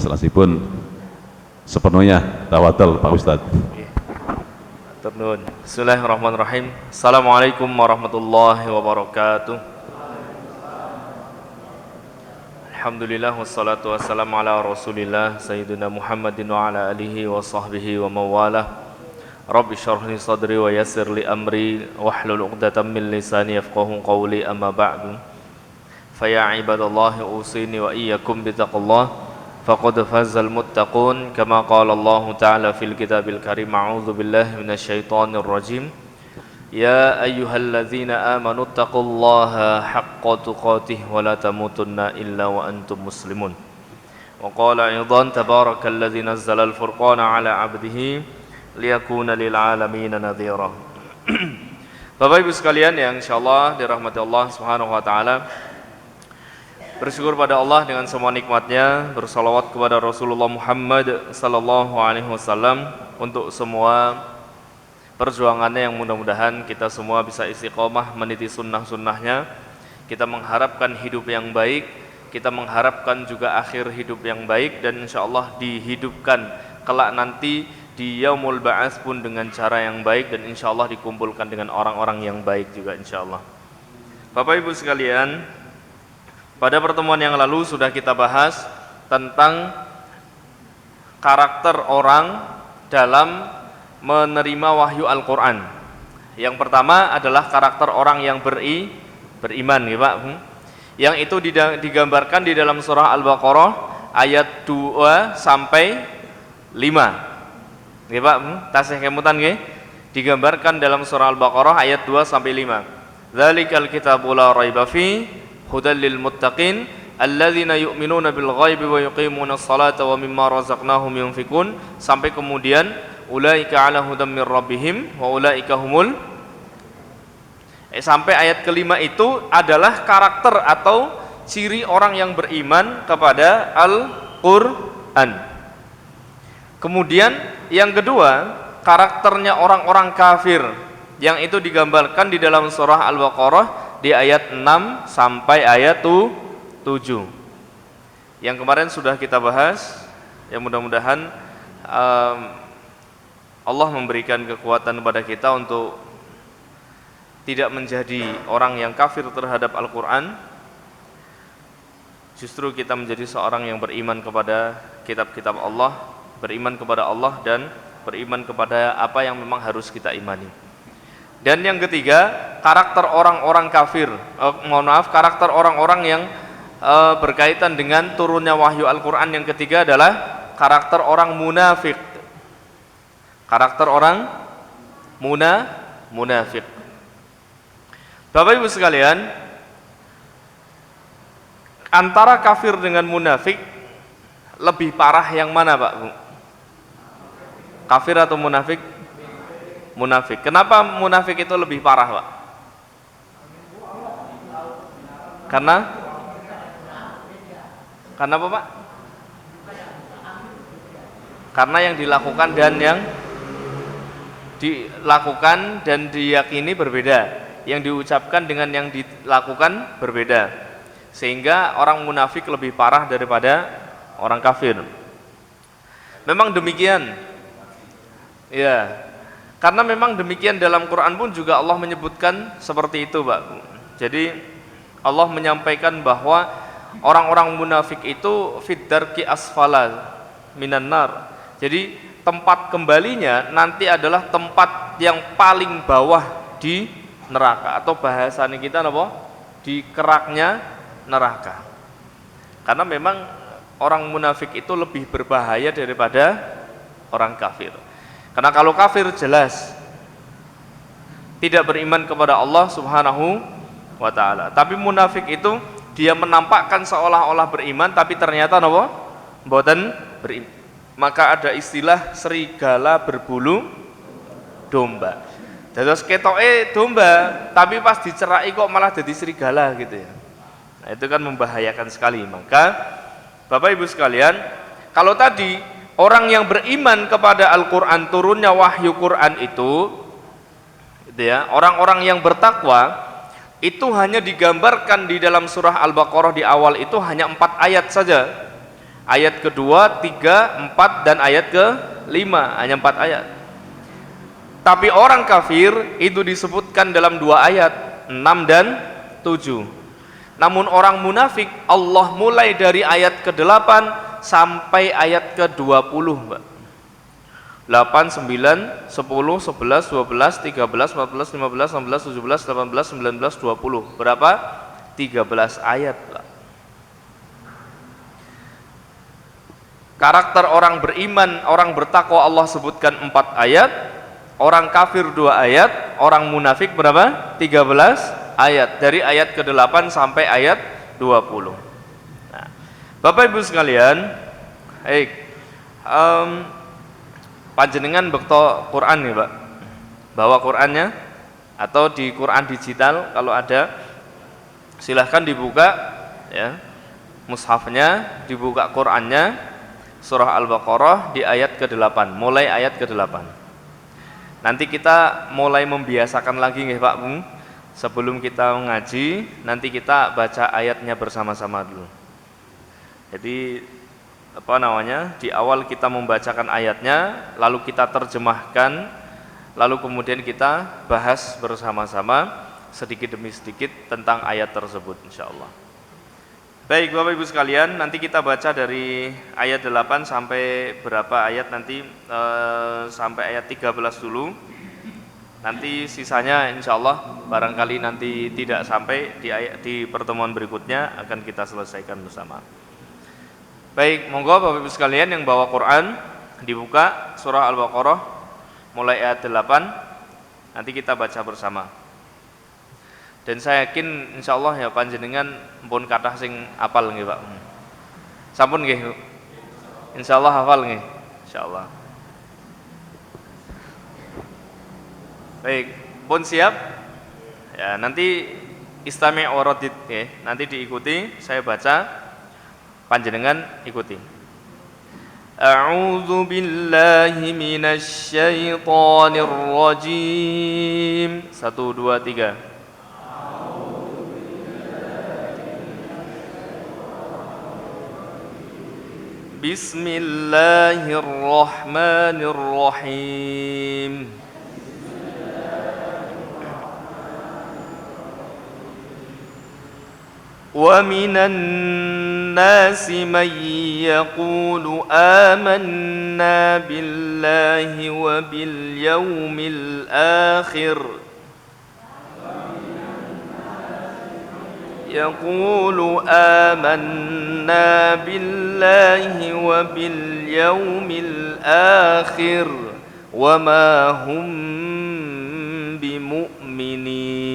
selasipun sepenuhnya tawadol Pak Ustadz. Turun. Bismillahirrahmanirrahim. Assalamualaikum warahmatullahi wabarakatuh. Alhamdulillah wassalatu wassalamu ala Rasulillah Sayyidina Muhammadin wa ala alihi wa sahbihi wa mawalah. Rabbi shrah li sadri wa yassir li amri wahlul 'uqdatam min lisani yafqahu qawli, amma ba'du. Fa ya ibadallahi usini wa iyyakum bittaqullah. Faqad fazal muttaqun kama qala Allah Ta'ala fil kitabil karim. A'udzu billahi minasyaitonir rajim. Ya ayyuhalladzina amanu taqullaha haqqa tuqatih wa la tamutunna illa wa antum muslimun. Wa qala aidan tabarakalladzi nazzala al-furqana ala 'abdihi liyakuna lil 'alamin nadhira. Bapak Ibu sekalian yang insyaallah dirahmati Allah Subhanahu wa taala, bersyukur pada Allah dengan semua nikmatnya, bersalawat kepada Rasulullah Muhammad sallallahu alaihi wasallam untuk semua perjuangannya yang mudah-mudahan kita semua bisa istiqomah meniti sunnah-sunnahnya. Kita mengharapkan hidup yang baik, kita mengharapkan juga akhir hidup yang baik, dan insyaallah dihidupkan kelak nanti di yaumul ba'ats pun dengan cara yang baik, dan insyaallah dikumpulkan dengan orang-orang yang baik juga insyaallah. Bapak Ibu sekalian, pada pertemuan yang lalu sudah kita bahas tentang karakter orang dalam menerima wahyu Al-Quran. Yang pertama adalah karakter orang yang beriman, ya Pak. Yang itu digambarkan di dalam surah Al-Baqarah ayat 2 sampai 5. Ya Pak, tasih kemutan nggih. Digambarkan dalam surah Al-Baqarah ayat 2 sampai 5. Dzalikal kitabu la raiba fi hudal lil muttaqin alladzina yu'minuna bil ghaibi wa yuqimuna sholata wa mimma razaqnahum yunfikun, sampai kemudian ulaika ala hudam mir rabbihim wa ulaika humul sampai ayat kelima. Itu adalah karakter atau ciri orang yang beriman kepada Al-Qur'an. Kemudian yang kedua, karakternya orang-orang kafir, yang itu digambarkan di dalam surah Al-Baqarah di ayat 6 sampai ayat 7 yang kemarin sudah kita bahas. Yang mudah-mudahan Allah memberikan kekuatan kepada kita untuk tidak menjadi orang yang kafir terhadap Al-Quran. Justru kita menjadi seorang yang beriman kepada kitab-kitab Allah, beriman kepada Allah, dan beriman kepada apa yang memang harus kita imani. Dan yang ketiga, karakter orang-orang kafir, karakter orang-orang yang berkaitan dengan turunnya wahyu Al-Quran. Yang ketiga adalah karakter orang munafik. Karakter orang munafik. Bapak Ibu sekalian, antara kafir dengan munafik lebih parah yang mana, Pak? Kafir atau munafik? Munafik. Kenapa munafik itu lebih parah, Pak? Karena apa, Pak? Karena yang dilakukan dan diyakini berbeda, yang diucapkan dengan yang dilakukan berbeda, sehingga orang munafik lebih parah daripada orang kafir. Memang demikian, ya. Karena memang demikian dalam Quran pun juga Allah menyebutkan seperti itu, Pak. Jadi Allah menyampaikan bahwa orang-orang munafik itu fiddarki asfala minan nar. Jadi tempat kembalinya nanti adalah tempat yang paling bawah di neraka, atau bahasanya kita apa? Di keraknya neraka. Karena memang orang munafik itu lebih berbahaya daripada orang kafir. Karena kalau kafir jelas tidak beriman kepada Allah Subhanahu wa ta'ala. Tapi munafik itu dia menampakkan seolah-olah beriman, tapi ternyata apa? Mboten beriman. Maka ada istilah serigala berbulu domba. Terus ketoke domba, tapi pas dicerai kok malah jadi serigala gitu ya. Nah, itu kan membahayakan sekali. Maka Bapak Ibu sekalian, kalau tadi orang yang beriman kepada Al-Quran, turunnya wahyu Quran itu ya, orang-orang yang bertakwa itu hanya digambarkan di dalam surah Al-Baqarah di awal itu hanya 4 ayat saja. Ayat kedua, 3, 4 dan ayat ke-5, hanya 4 ayat. Tapi orang kafir itu disebutkan dalam 2 ayat, 6 dan 7. Namun orang munafik Allah mulai dari ayat ke-8 sampai ayat ke-20, Mbak. 8, 9, 10, 11, 12, 13, 14, 15, 16, 17, 18, 19, 20. Berapa? 13 ayat, Mbak. Karakter orang beriman, orang bertakwa Allah sebutkan 4 ayat, orang kafir 2 ayat, orang munafik berapa? 13 ayat, dari ayat ke-8 sampai ayat 20. Nah, Bapak Ibu sekalian, panjenengan bekto Quran nih, Pak. Bawa Qurannya atau di Quran digital kalau ada, silahkan dibuka ya. Mushafnya dibuka, Qurannya surah Al-Baqarah di ayat ke-8, mulai ayat ke-8. Nanti kita mulai membiasakan lagi nih Pak Bung. Sebelum kita ngaji, nanti kita baca ayatnya bersama-sama dulu. Jadi di awal kita membacakan ayatnya, lalu kita terjemahkan, lalu kemudian kita bahas bersama-sama sedikit demi sedikit tentang ayat tersebut insyaallah. Baik Bapak Ibu sekalian, nanti kita baca dari ayat 8 sampai berapa ayat nanti, sampai ayat 13 dulu. Nanti sisanya insyaallah barangkali nanti tidak sampai di pertemuan berikutnya akan kita selesaikan bersama. Baik, monggo Bapak Ibu sekalian yang bawa Quran dibuka surah Al-Baqarah mulai ayat 8, nanti kita baca bersama. Dan saya yakin insyaallah ya panjenengan pun kathah sing hafal nggih Pak. Sampun nggih. Insyaallah hafal nggih. Insyaallah. Baik, pun siap? Ya, nanti istami' waradid ya. Nanti diikuti, saya baca, panjenengan ikuti. A'udzu billahi minasy syaithanir rajim. 1 2 3. Bismillahirrahmanirrahim. Wa minan nasi man yaqulu amanna billahi wa bil yawmil akhir. يقول آمنا بالله وباليوم الآخر وما هم بمؤمنين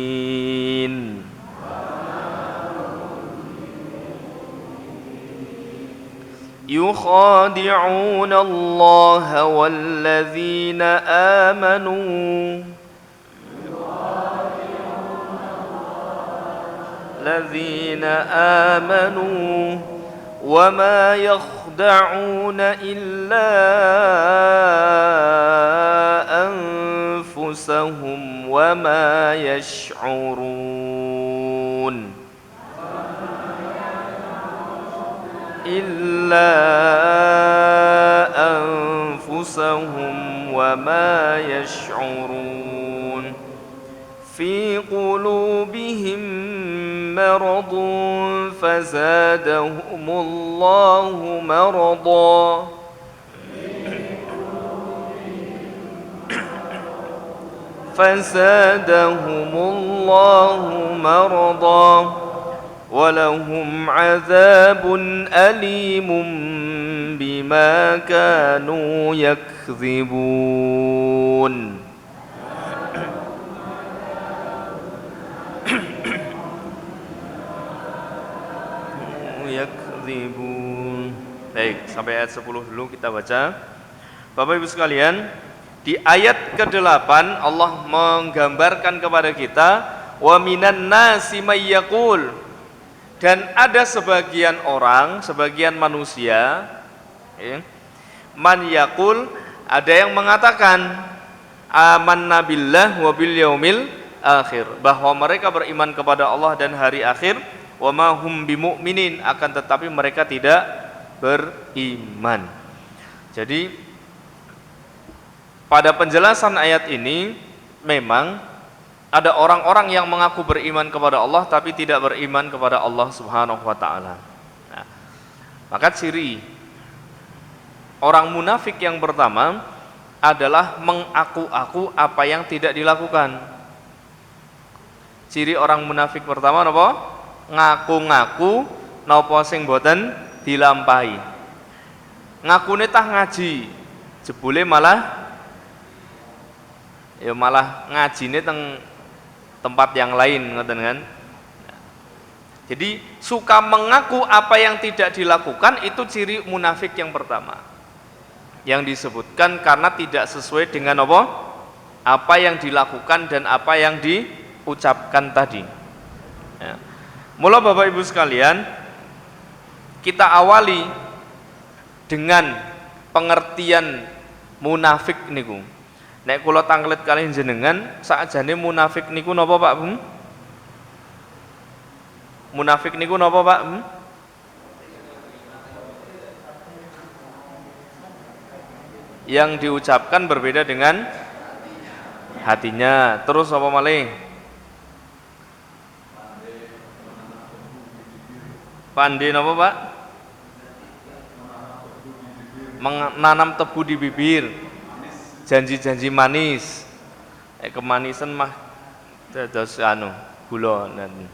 يخادعون الله والذين آمنوا وما يخدعون إلا أنفسهم وما يشعرون إلا أنفسهم وما يشعرون في قلوبهم مرض فزادهم الله مرضا ولهم عذاب أليم بما كانوا يكذبون. Baik, sampai ayat 10 dulu kita baca. Bapak Ibu sekalian, di ayat ke-8 Allah menggambarkan kepada kita wa minan nasi may yaqul, dan ada sebagian orang, sebagian manusia man yaqul, ada yang mengatakan amanna billah wa bil yaumil akhir, bahwa mereka beriman kepada Allah dan hari akhir, wa ma hum bimu'minin, akan tetapi mereka tidak beriman. Jadi pada penjelasan ayat ini memang ada orang-orang yang mengaku beriman kepada Allah tapi tidak beriman kepada Allah Subhanahu wa taala. Nah, maka ciri orang munafik yang pertama adalah mengaku-aku apa yang tidak dilakukan. Ciri orang munafik pertama napa? Ngaku-ngaku napa sing boten dilampahi. Ngakune tah ngaji, jebule malah ngajine teng tempat yang lain, ngoten kan? Jadi suka mengaku apa yang tidak dilakukan itu ciri munafik yang pertama. Yang disebutkan karena tidak sesuai dengan apa yang dilakukan dan apa yang diucapkan tadi. Ya. Mula Bapak Ibu sekalian, kita awali dengan pengertian munafik niku. Nek kula tanglet kalih jenengan, sakjane munafik niku napa Pak Bung? Munafik niku napa Pak? Yang diucapkan berbeda dengan hatinya. Terus apa malih? Pandai napa Pak? Menanam tebu di bibir. Janji-janji manis, kemanisan mah dados gula nanti.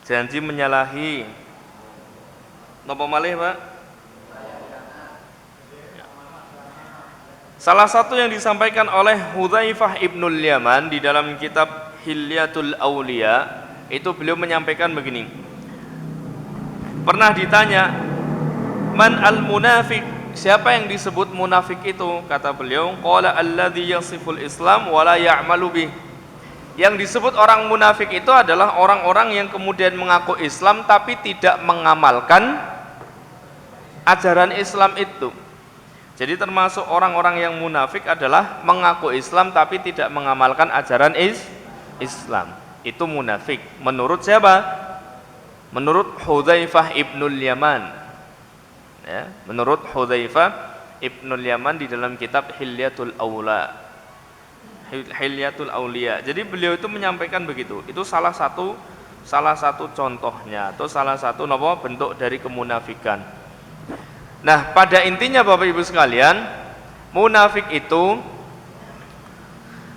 Janji menyalahi. Napa malih Pak? Salah satu yang disampaikan oleh Hudzaifah ibnul Yaman di dalam kitab Hilyatul Auliya itu beliau menyampaikan begini. Pernah ditanya, man al munafiq? Siapa yang disebut munafik itu? Kata beliau, qala alladzi yasiful Islam wa la ya'malu bih. Yang disebut orang munafik itu adalah orang-orang yang kemudian mengaku Islam tapi tidak mengamalkan ajaran Islam itu. Jadi termasuk orang-orang yang munafik adalah mengaku Islam tapi tidak mengamalkan ajaran Islam. Itu munafik. Menurut siapa? Menurut Hudzaifah ibnul Yaman. Ya, menurut Hudzaifah ibnul Yaman di dalam kitab Hilyatul Auliya. Jadi beliau itu menyampaikan begitu. Itu salah satu contohnya atau salah satu bentuk dari kemunafikan. Nah, pada intinya Bapak Ibu sekalian, munafik itu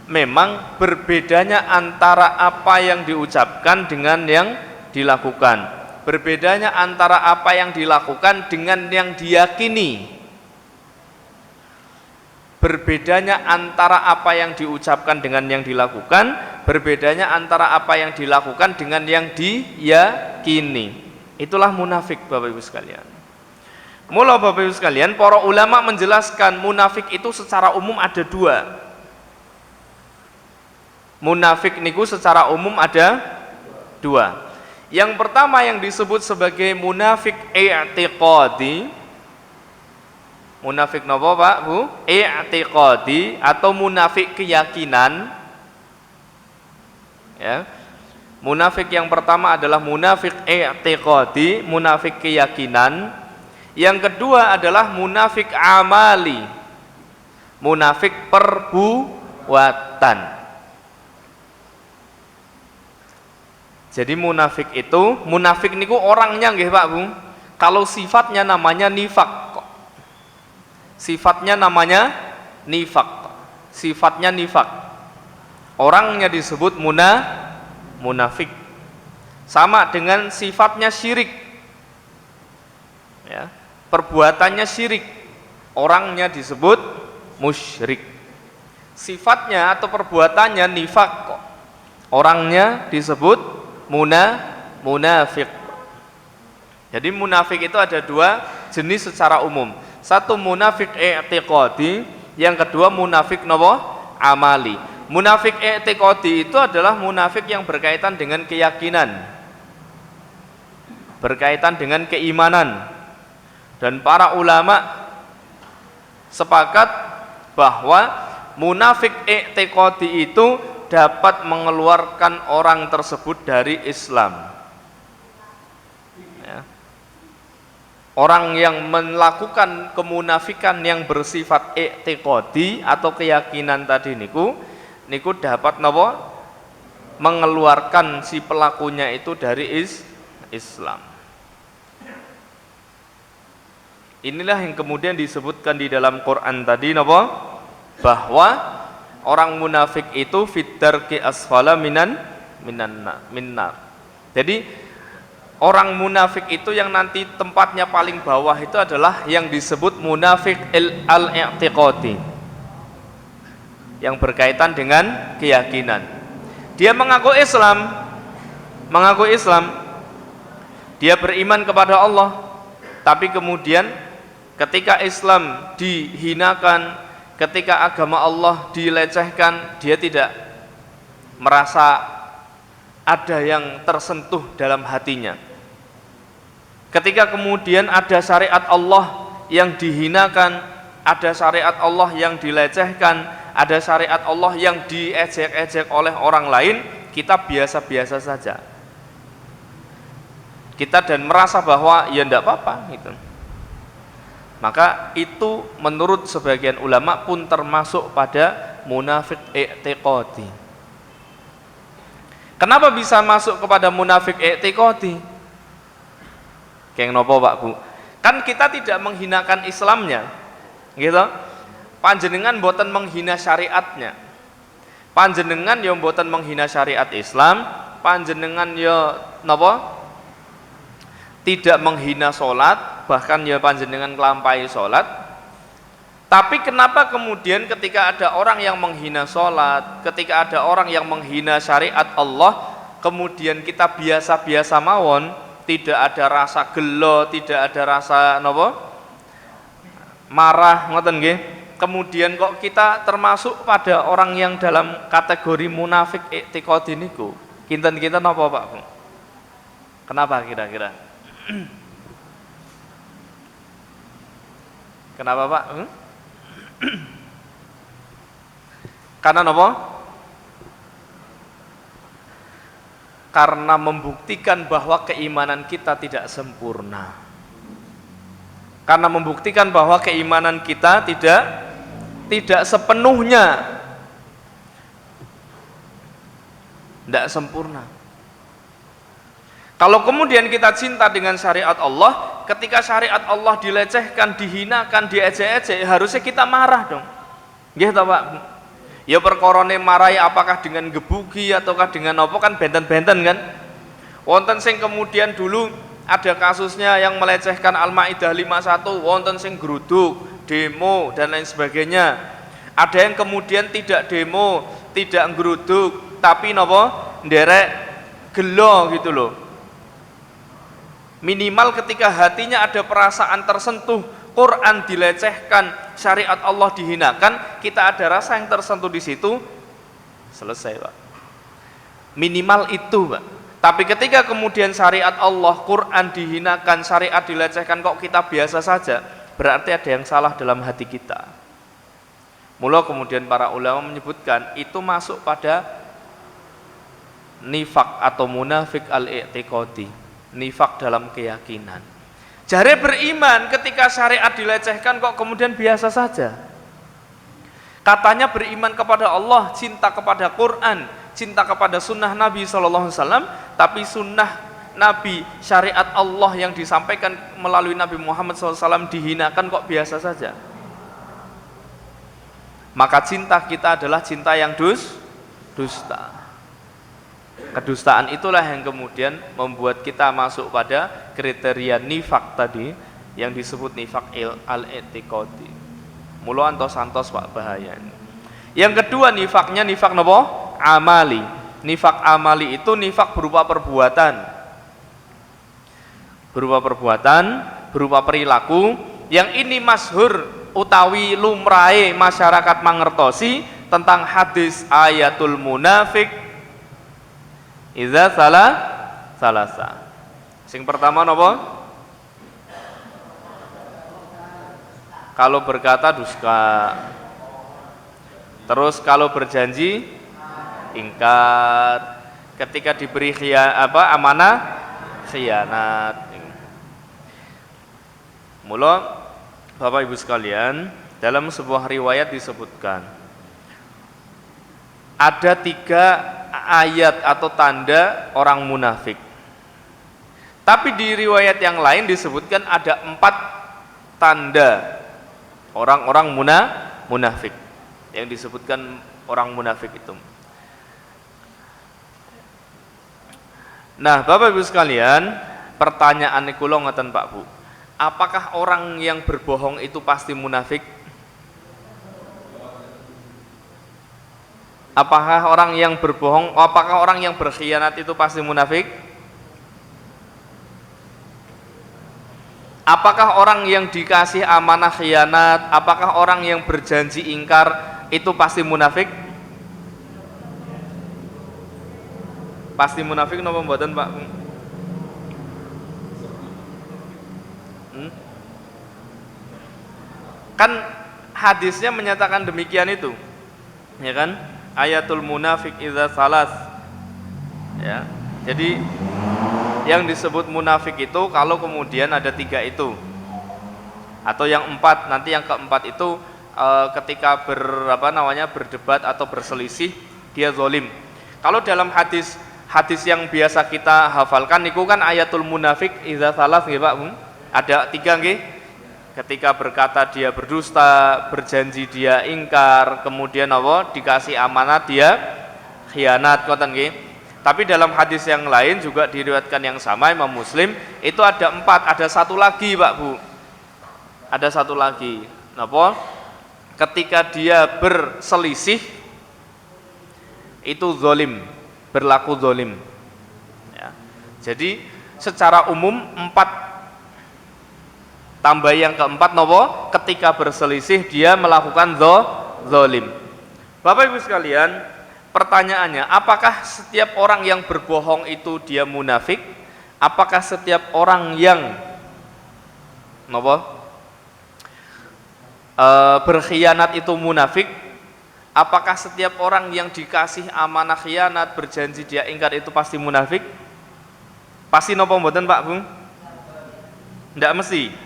memang berbedanya antara apa yang diucapkan dengan yang dilakukan. Berbedanya antara apa yang dilakukan dengan yang diyakini. Berbedanya antara apa yang diucapkan dengan yang dilakukan, berbedanya antara apa yang dilakukan dengan yang diyakini. Itulah munafik Bapak Ibu sekalian. Mula Bapak Ibu sekalian, para ulama menjelaskan munafik itu secara umum ada dua. Munafik niku secara umum ada dua. Yang pertama yang disebut sebagai munafik i'tiqadi. Munafik napa Pak Bu? I'tiqadi atau munafik keyakinan. Ya. Munafik yang pertama adalah munafik i'tiqadi, munafik keyakinan. Yang kedua adalah munafik amali, munafik perbuatan. Jadi munafik niku orangnya nggih Pak Bu. Kalau sifatnya namanya nifak. Sifatnya namanya nifak. Sifatnya nifak. Orangnya disebut munafik. Sama dengan sifatnya syirik. Ya, perbuatannya syirik. Orangnya disebut musyrik. Sifatnya atau perbuatannya nifak. Orangnya disebut munafik. Jadi munafik itu ada dua jenis secara umum. Satu munafik i'tiqadi, yang kedua munafik amali. Munafik i'tiqadi itu adalah munafik yang berkaitan dengan keyakinan, berkaitan dengan keimanan. Dan para ulama sepakat bahwa munafik i'tiqadi itu dapat mengeluarkan orang tersebut dari Islam. Ya. orang yang melakukan kemunafikan yang bersifat i'tiqadi atau keyakinan tadi niku dapat napa mengeluarkan si pelakunya itu dari Islam. Inilah yang kemudian disebutkan di dalam Quran tadi napa bahwa orang munafik itu fitdarki asfala minnar. Jadi orang munafik itu yang nanti tempatnya paling bawah itu adalah yang disebut munafik al-i'tiqadi, yang berkaitan dengan keyakinan. Dia mengaku Islam, dia beriman kepada Allah, tapi kemudian ketika Islam dihinakan, ketika agama Allah dilecehkan, dia tidak merasa ada yang tersentuh dalam hatinya. Ketika kemudian ada syariat Allah yang dihinakan, ada syariat Allah yang dilecehkan, ada syariat Allah yang diejek-ejek oleh orang lain, kita biasa-biasa saja. Kita dan merasa bahwa ya enggak apa-apa gitu. Maka itu menurut sebagian ulama pun termasuk pada munafik i'tiqadi. Kenapa bisa masuk kepada munafik i'tiqadi? Keng nopo Pak Bu? Kan kita tidak menghinakan Islamnya, gitu. Panjenengan boten menghina syariatnya. Panjenengan yo boten menghina syariat Islam, panjenengan yo nopo? Tidak menghina sholat, bahkan ya panjenengan nglampahi sholat. Tapi kenapa kemudian ketika ada orang yang menghina sholat, ketika ada orang yang menghina syariat Allah, kemudian kita biasa-biasa mawon, tidak ada rasa gelo, tidak ada rasa napa? Marah, ngoten nggih. Kemudian kok kita termasuk pada orang yang dalam kategori munafik i'tiqadi niku. Kinten-kinten napa Pak? Kenapa kira-kira? Kenapa Pak? Karena apa? Karena membuktikan bahwa keimanan kita tidak sempurna. Karena membuktikan bahwa keimanan kita tidak sepenuhnya tidak sempurna. Kalau kemudian kita cinta dengan syariat Allah, ketika syariat Allah dilecehkan, dihinakan, diejek-ejek, harusnya kita marah dong. Nggih ta Pak? Ya perkorone marahi apakah dengan gebuki ataukah dengan apa, kan benten-benten kan? Wonten sing kemudian dulu ada kasusnya yang melecehkan Al-Maidah 51, wonten sing geruduk, demo dan lain sebagainya. Ada yang kemudian tidak demo, tidak geruduk, tapi napa? Nderek gelo gitu loh. Minimal ketika hatinya ada perasaan tersentuh, Quran dilecehkan, syariat Allah dihinakan, kita ada rasa yang tersentuh di situ, selesai Pak. Minimal itu Pak. Tapi ketika kemudian syariat Allah, Quran dihinakan, syariat dilecehkan, kok kita biasa saja, berarti ada yang salah dalam hati kita. Mula kemudian para ulama menyebutkan itu masuk pada nifak atau munafik al-i'tiqadi. Nifak dalam keyakinan. Jare beriman ketika syariat dilecehkan kok kemudian biasa saja. Katanya beriman kepada Allah, cinta kepada Quran, cinta kepada sunnah Nabi SAW, tapi sunnah Nabi, syariat Allah yang disampaikan melalui Nabi Muhammad SAW dihinakan kok biasa saja. Maka cinta kita adalah cinta yang dusta. Kedustaan itulah yang kemudian membuat kita masuk pada kriteria nifak tadi yang disebut nifak al-i'tiqadi. Mula antos-antos Pak bahaya. Yang kedua nifaknya nifak napa? Amali. Nifak amali itu nifak berupa perbuatan. Berupa perbuatan, berupa perilaku yang ini masyhur utawi lumrahe masyarakat mangertosi tentang hadis ayatul munafik iza salasa. Sing pertama napa? Kalau berkata dusta. Terus kalau berjanji ingkar. Ketika diberi amanah khianat. Mula Bapak Ibu sekalian, dalam sebuah riwayat disebutkan ada 3 ayat atau tanda orang munafik. Tapi di riwayat yang lain disebutkan ada 4 tanda orang-orang munafik yang disebutkan orang munafik itu. Nah, Bapak Ibu sekalian, pertanyaan kula ngoten Pak Bu. Apakah orang yang berbohong itu pasti munafik? Apakah orang yang berbohong, apakah orang yang berkhianat itu pasti munafik? Apakah orang yang dikasih amanah khianat, apakah orang yang berjanji ingkar itu pasti munafik? Pasti munafik napa mboten, Pak? Kan hadisnya menyatakan demikian itu, ya kan? Ayatul munafik idza salas. Ya. Jadi yang disebut munafik itu kalau kemudian ada 3 itu, atau yang 4, nanti yang keempat itu ketika berdebat atau berselisih dia zalim. Kalau dalam hadis yang biasa kita hafalkan niku kan ayatul munafik idza salas nggih Pak. Ada 3 nggih. Ketika berkata dia berdusta, berjanji dia ingkar, kemudian dikasih amanat dia khianat, ngoten nggih. Tapi dalam hadis yang lain juga diriwayatkan yang sama Imam Muslim, itu ada 4, ada 1 lagi Pak Bu. Ada 1 lagi. Napa? Ketika dia berselisih itu zalim, berlaku zalim. Ya. Jadi secara umum 4 tambah yang keempat nopo, ketika berselisih dia melakukan zalim. Bapak Ibu sekalian, pertanyaannya, apakah setiap orang yang berbohong itu dia munafik? Apakah setiap orang yang nopo berkhianat itu munafik? Apakah setiap orang yang dikasih amanah khianat, berjanji dia ingkar itu pasti munafik? Pasti nopo mboten Pak Bung? Tidak mesti.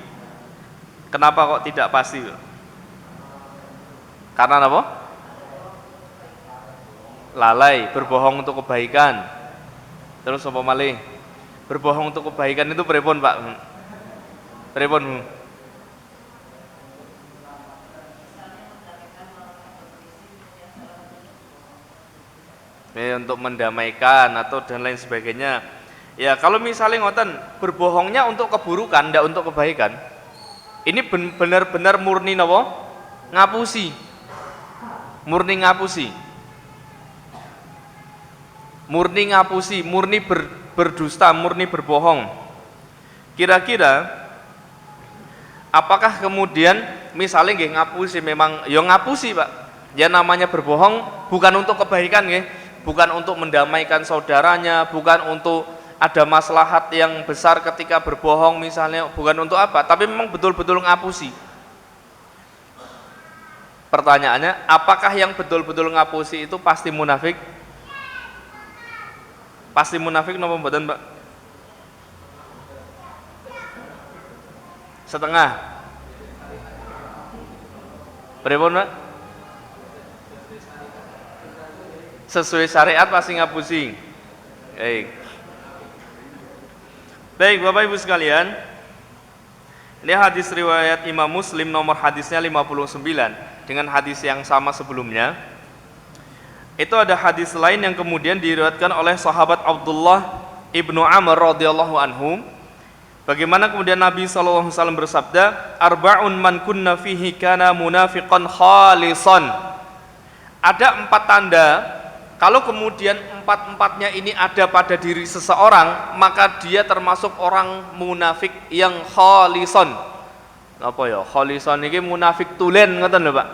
Kenapa kok tidak pasti? Karena apa? Lalai, berbohong untuk kebaikan. Terus apa malih? Berbohong untuk kebaikan itu pripun Pak? Pripun? Untuk mendamaikan atau dan lain sebagainya. Ya kalau misalnya ngoten, berbohongnya untuk keburukan, tidak untuk kebaikan. Ini benar-benar murni napa? Ngapusi. Murni ngapusi. Murni ngapusi, murni berdusta, murni berbohong. Kira-kira apakah kemudian misalnya nggih ngapusi, memang ya ngapusi Pak. Ya namanya berbohong bukan untuk kebaikan nggih, bukan untuk mendamaikan saudaranya, bukan untuk ada maslahat yang besar ketika berbohong misalnya, bukan untuk apa, tapi memang betul-betul ngapusi. Pertanyaannya, apakah yang betul-betul ngapusi itu pasti munafik? Pasti munafik napa mboten, Pak? Setengah. Pripun, Pak? Sesuai syariat pasti ngapusi. Baik Bapak Ibu sekalian, ini hadis riwayat Imam Muslim, nomor hadisnya 59 dengan hadis yang sama sebelumnya. Itu ada hadis lain yang kemudian diriwayatkan oleh sahabat Abdullah ibnu Amr radhiyallahu anhu. Bagaimana kemudian Nabi SAW bersabda, arba'un man kunna fihi kana munafiqan khalisan. Ada 4 tanda. Kalau kemudian 4-4-nya ini ada pada diri seseorang, maka dia termasuk orang munafik yang khalison. Apa ya? Khalison ini munafik tulen, ngoten lho Pak.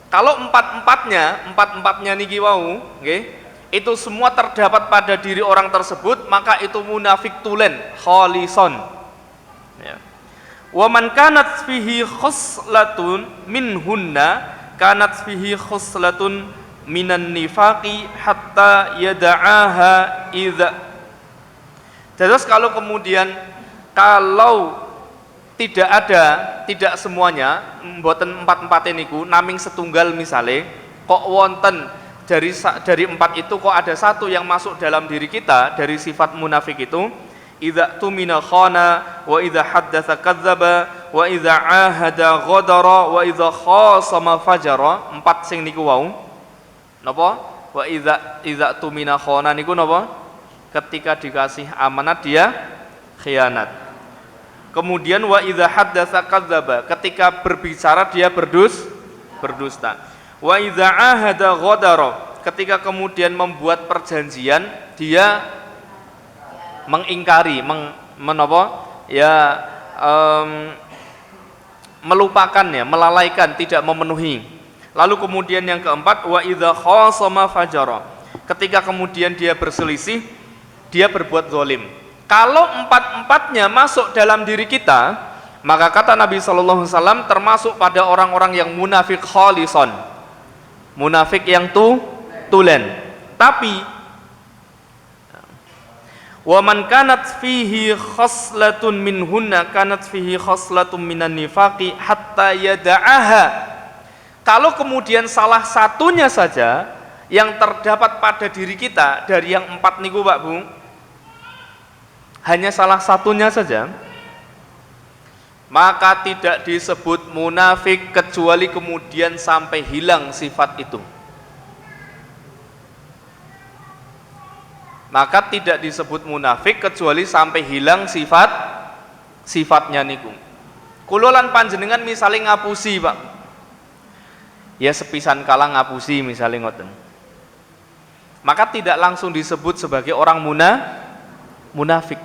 Kalau 4-4-nya niki wau, nggih, itu semua terdapat pada diri orang tersebut, maka itu munafik tulen, khalison. Ya. Wa man kanat fihi khuslatun minhunna kanat fihi khuslatun minan nifaqi hatta yada'aha idza. Terus kalau kemudian kalau tidak semuanya mboten empat niku naming setunggal misale kok wonten dari empat itu kok ada satu yang masuk dalam diri kita dari sifat munafik itu, idza tumina khana wa idza haddatsa kadzdzaba wa idza ahada ghadara wa idza khasama fajara. Empat sing niku wau napa? Wa idza tumina khana niku napa? Ketika dikasih amanat dia khianat. Kemudian wa idza haddatsa kadzdzaba, ketika berbicara dia berdusta. Wa idza ahada ghadara, ketika kemudian membuat perjanjian dia mengingkari, melupakannya, melalaikan, tidak memenuhi. Lalu kemudian yang keempat, wa idza khasama fajara, ketika kemudian dia berselisih, dia berbuat zalim. Kalau empat-empatnya masuk dalam diri kita, maka kata Nabi sallallahu alaihi wasallam termasuk pada orang-orang yang munafik khalison, munafik yang tulen. Tapi wa man kanat fihi khaslatun minhunna kanat fihi khaslatun minan nifaqi hatta yada'aha. Kalau kemudian salah satunya saja yang terdapat pada diri kita dari yang empat niku Pak Bu, hanya salah satunya saja, maka tidak disebut munafik kecuali kemudian sampai hilang sifat itu. Maka tidak disebut munafik kecuali sampai hilang sifatnya niku. Kulolan panjenengan misalnya ngapusi Pak, ya sepisan kala ngapusi misalnya ngoten, maka tidak langsung disebut sebagai orang munafik.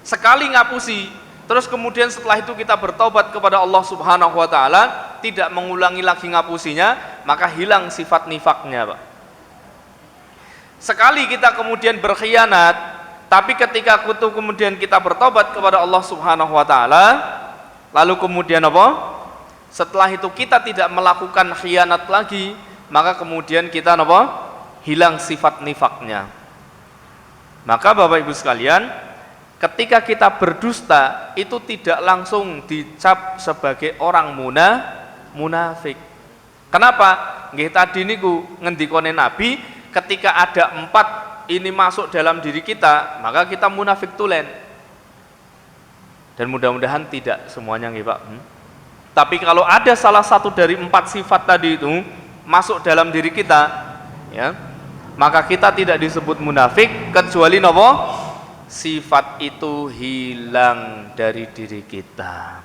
Sekali ngapusi, terus kemudian setelah itu kita bertobat kepada Allah Subhanahu wa taala, tidak mengulangi lagi ngapusinya, maka hilang sifat nifaknya, Pak. Sekali kita kemudian berkhianat, tapi ketika itu kemudian kita bertobat kepada Allah Subhanahu wa taala, lalu kemudian apa? Setelah itu kita tidak melakukan khianat lagi, maka kemudian kita apa? Hilang sifat nifaknya. Maka Bapak Ibu sekalian, ketika kita berdusta itu tidak langsung dicap sebagai orang munafik. Kenapa? Nggih tadi niku ngendikane Nabi, ketika ada empat ini masuk dalam diri kita, maka kita munafik tulen. Dan mudah-mudahan tidak semuanya nggih Pak. Tapi kalau ada salah satu dari empat sifat tadi itu masuk dalam diri kita, ya, maka kita tidak disebut munafik kecuali nopo? Sifat itu hilang dari diri kita.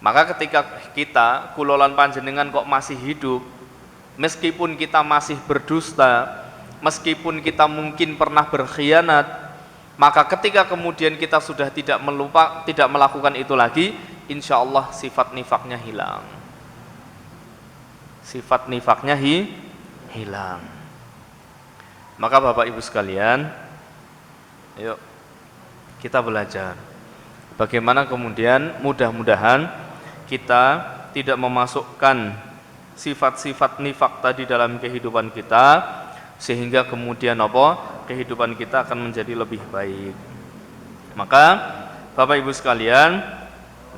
Maka ketika kita kulolan panjenengan kok masih hidup, meskipun kita masih berdusta, meskipun kita mungkin pernah berkhianat, maka ketika kemudian kita sudah tidak melakukan itu lagi, insya Allah sifat nifaknya hilang. Sifat nifaknya hilang. Maka Bapak Ibu sekalian, yuk kita belajar bagaimana kemudian mudah-mudahan kita tidak memasukkan sifat-sifat nifak tadi dalam kehidupan kita, sehingga kemudian apa? Kehidupan kita akan menjadi lebih baik. Maka Bapak Ibu sekalian,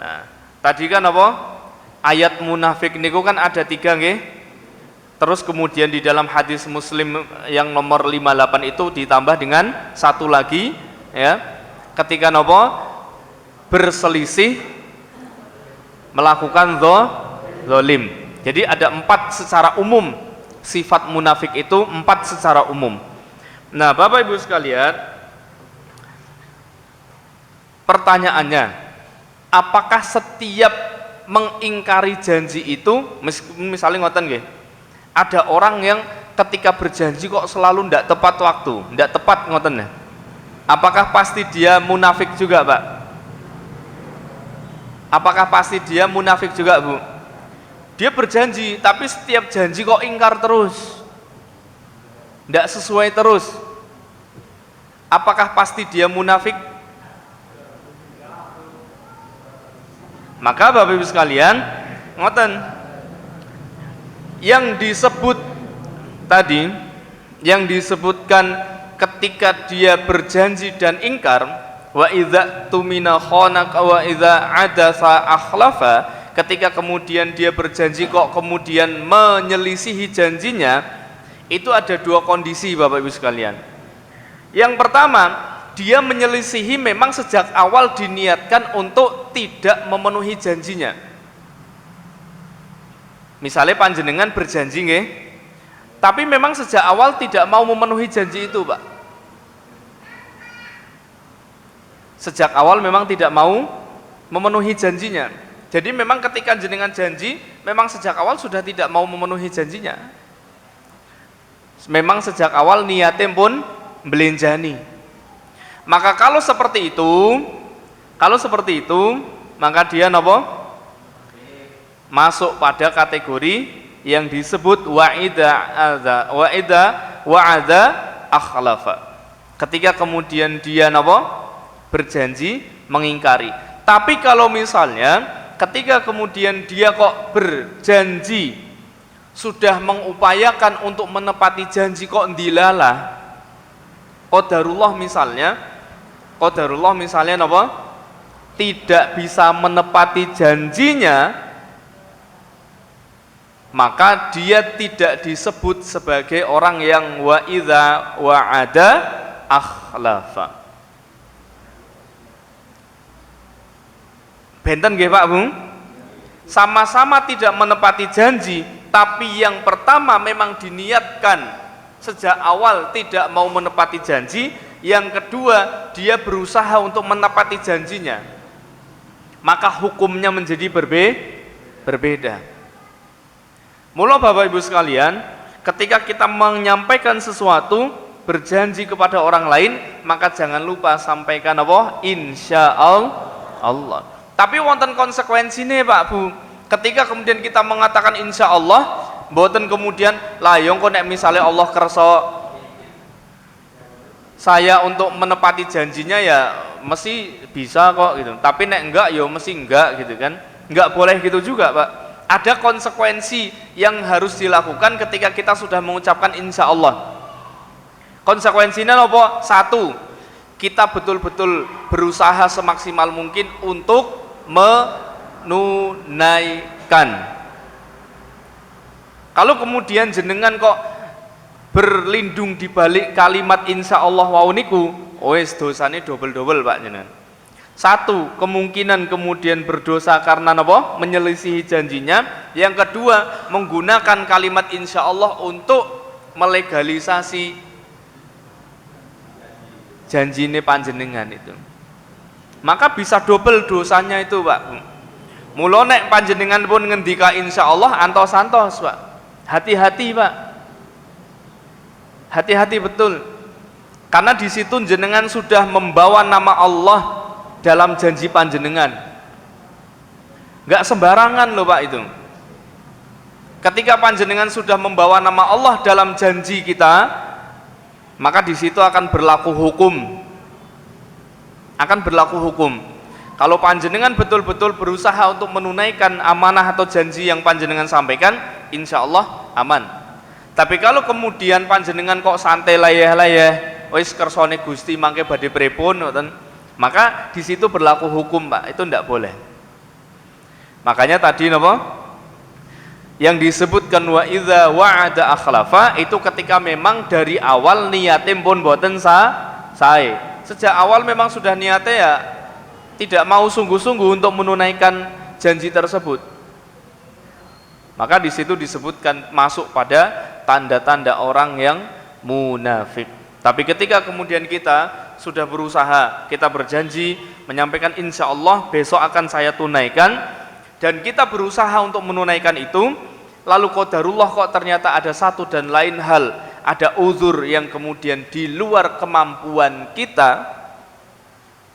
nah tadi kan apa? Ayat munafik niku kan ada 3 nggih. Terus kemudian di dalam hadis Muslim yang nomor 58 itu ditambah dengan satu lagi, ya. Ketika nopo berselisih melakukan zalim. Jadi ada 4 secara umum, sifat munafik itu 4 secara umum. Nah, Bapak Ibu sekalian, pertanyaannya, apakah setiap mengingkari janji itu, misalnya ngoten nggih, ada orang yang ketika berjanji kok selalu tidak tepat waktu, tidak tepat ngoten ya. Apakah pasti dia munafik juga, Pak? Apakah pasti dia munafik juga, Bu? Dia berjanji, tapi setiap janji kok ingkar terus, tidak sesuai terus. Apakah pasti dia munafik? Maka Bapak Ibu sekalian, ngoten, yang disebut tadi, yang disebutkan ketika dia berjanji dan ingkar, wa idza tumina khana wa idza adasa akhlafa, ketika kemudian dia berjanji kok kemudian menyelisihi janjinya, itu ada dua kondisi Bapak Ibu sekalian. Yang pertama, dia menyelisihi memang sejak awal diniatkan untuk tidak memenuhi janjinya. Misalnya panjenengan berjanji nggih, tapi memang sejak awal tidak mau memenuhi janji itu, Pak. Sejak awal memang tidak mau memenuhi janjinya. Jadi memang ketika jenengan janji, memang sejak awal sudah tidak mau memenuhi janjinya. Memang sejak awal niatnya pun belenjani. Maka kalau seperti itu, maka dia napa? Masuk pada kategori yang disebut wa'ada akhlafa. Ketika kemudian dia napa? Berjanji mengingkari. Tapi kalau misalnya ketika kemudian dia kok berjanji sudah mengupayakan untuk menepati janji kok ndilalah, qadarullah misalnya napa? Tidak bisa menepati janjinya, maka dia tidak disebut sebagai orang yang wa idza wa'ada akhlafa. Benten nggih Pak Bung? Sama-sama tidak menepati janji, tapi yang pertama memang diniatkan sejak awal tidak mau menepati janji, yang kedua dia berusaha untuk menepati janjinya, maka hukumnya menjadi berbeda. Mula Bapak Ibu sekalian, ketika kita menyampaikan sesuatu, berjanji kepada orang lain, maka jangan lupa sampaikan apa? Insya Allah. Tapi wonten konsekuensinya Pak Bu. Ketika kemudian kita mengatakan insya Allah, mboten kemudian layong kok nek misalnya Allah kersa saya untuk menepati janjinya ya mesti bisa kok gitu. Tapi nek enggak ya mesti enggak gitu kan. Enggak boleh gitu juga Pak. Ada konsekuensi yang harus dilakukan ketika kita sudah mengucapkan insya Allah. Konsekuensinya apa? Satu, kita betul-betul berusaha semaksimal mungkin untuk menunaikan. Kalau kemudian jenengan kok berlindung di balik kalimat insya Allah wauniku, wes dosanya double Pak jenengan. Satu, kemungkinan kemudian berdosa karena apa? Menyelisihi janjinya. Yang kedua, menggunakan kalimat insya Allah untuk melegalisasi janji ini panjenengan itu. Maka bisa double dosanya itu Pak. Mula nek panjenengan pun ngendika insya Allah antos-antos Pak. Hati-hati Pak. Hati-hati betul. Karena di situ jenengan sudah membawa nama Allah dalam janji panjenengan. Enggak sembarangan loh Pak itu. Ketika panjenengan sudah membawa nama Allah dalam janji kita, maka di situ akan berlaku hukum. Kalau panjenengan betul-betul berusaha untuk menunaikan amanah atau janji yang panjenengan sampaikan, insya Allah aman. Tapi kalau kemudian panjenengan kok santai layah-layah, wis kersane Gusti mangke badhe pripun, maka di situ berlaku hukum Pak. Itu tidak boleh. Makanya tadi napa? Yang disebutkan wa idza wa'ada akhlafa itu ketika memang dari awal niatnya pun boten sae. Sejak awal memang sudah niatnya ya tidak mau sungguh-sungguh untuk menunaikan janji tersebut. Maka di situ disebutkan masuk pada tanda-tanda orang yang munafik. Tapi ketika kemudian kita sudah berusaha, kita berjanji menyampaikan insya Allah besok akan saya tunaikan, dan kita berusaha untuk menunaikan itu, lalu qadarullah kok ternyata ada satu dan lain hal, ada uzur yang kemudian di luar kemampuan kita,